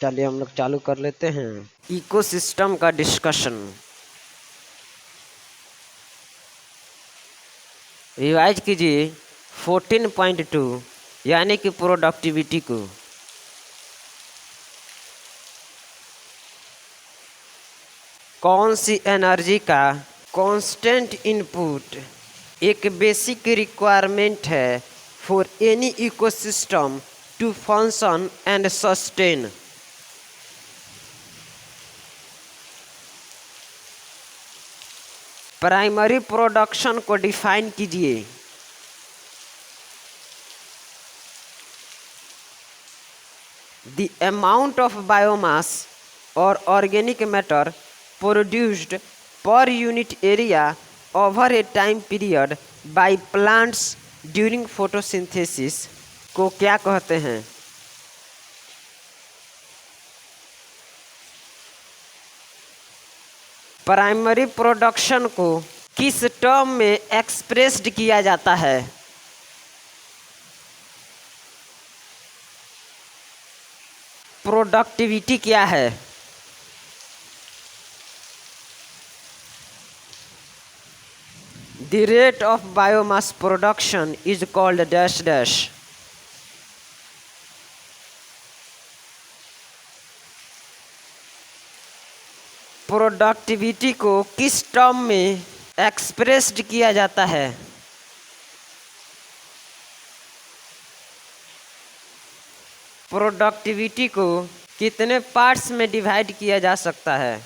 चलिए हम लोग चालू कर लेते हैं इकोसिस्टम का डिस्कशन। रिवाइज कीजिए 14.2 यानी कि प्रोडक्टिविटी को। कौन सी एनर्जी का कांस्टेंट इनपुट एक बेसिक रिक्वायरमेंट है for any ecosystem to function and sustain. Primary production को डिफाइन कीजिए। द अमाउंट ऑफ बायोमास और organic matter produced per unit area over a time period by plants during photosynthesis को क्या कहते हैं? Primary production को किस टर्म में एक्सप्रेस्ड किया जाता है? प्रोडक्टिविटी क्या है? The rate of biomass production is called dash dash. Productivity को किस टर्म में एक्सप्रेस्ड किया जाता है? प्रोडक्टिविटी को कितने पार्ट्स में डिवाइड किया जा सकता है?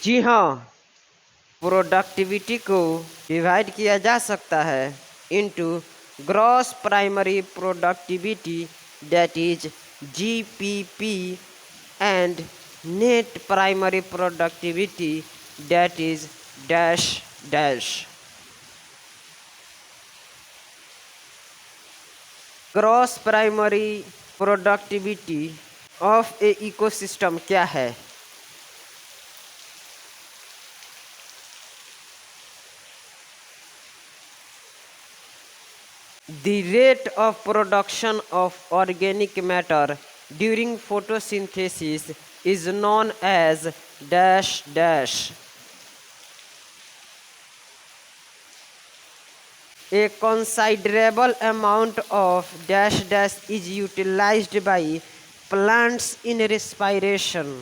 जी हाँ, प्रोडक्टिविटी को डिवाइड किया जा सकता है into gross primary productivity that is GPP and net primary productivity that is dash dash. Gross primary productivity of a ecosystem क्या है? The rate of production of organic matter during photosynthesis is known as dash dash. A considerable amount of dash dash is utilized by plants in respiration.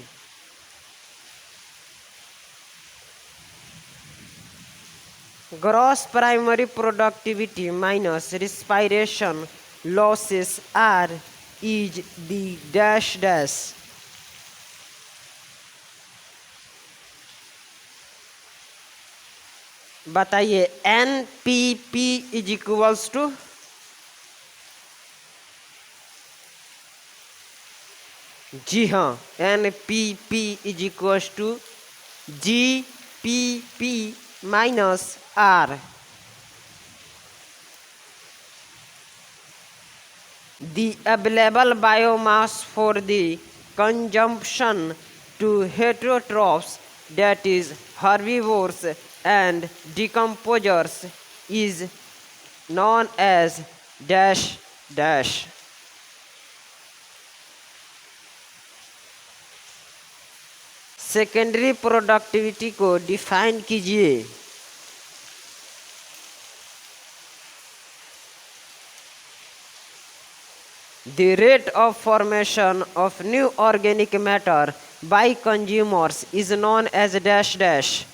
Gross primary productivity minus respiration losses are is the dash dash. बताइए NPP is equals to जी हाँ, NPP is equals to GPP minus R. The available biomass for the consumption to heterotrophs, that is herbivores and decomposers, is known as dash dash. Secondary productivity को define कीजिए। The rate of formation of new organic matter by consumers is known as dash dash.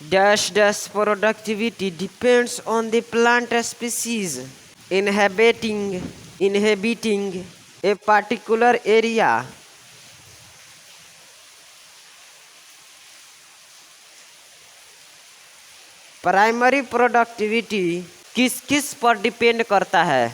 Dash dash productivity depends on the plant species inhabiting a particular area. Primary productivity किस किस पर depend करता है?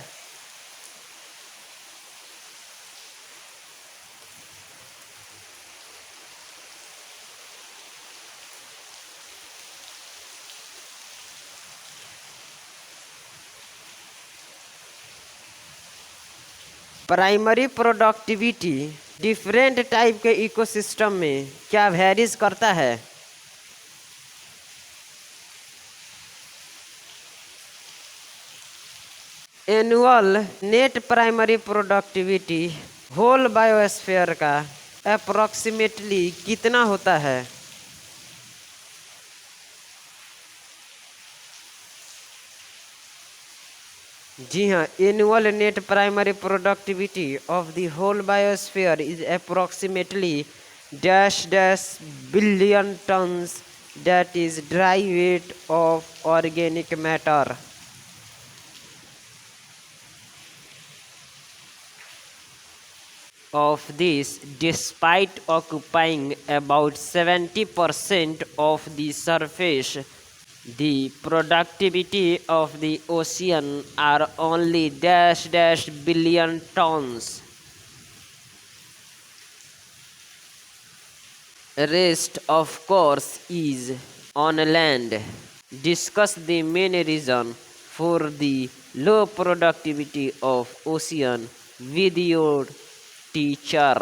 Primary productivity different type के ecosystem में क्या varies करता है? Annual net primary productivity whole biosphere का अप्रोक्सीमेटली कितना होता है? जी हाँ, annual net primary productivity of the whole biosphere is approximately dash dash billion tons, that is dry weight of organic matter. Of this, despite occupying about 70% of the surface, the productivity of the ocean are only dash dash billion tons. Rest, of course, is on land. Discuss the main reason for the low productivity of ocean with your teacher.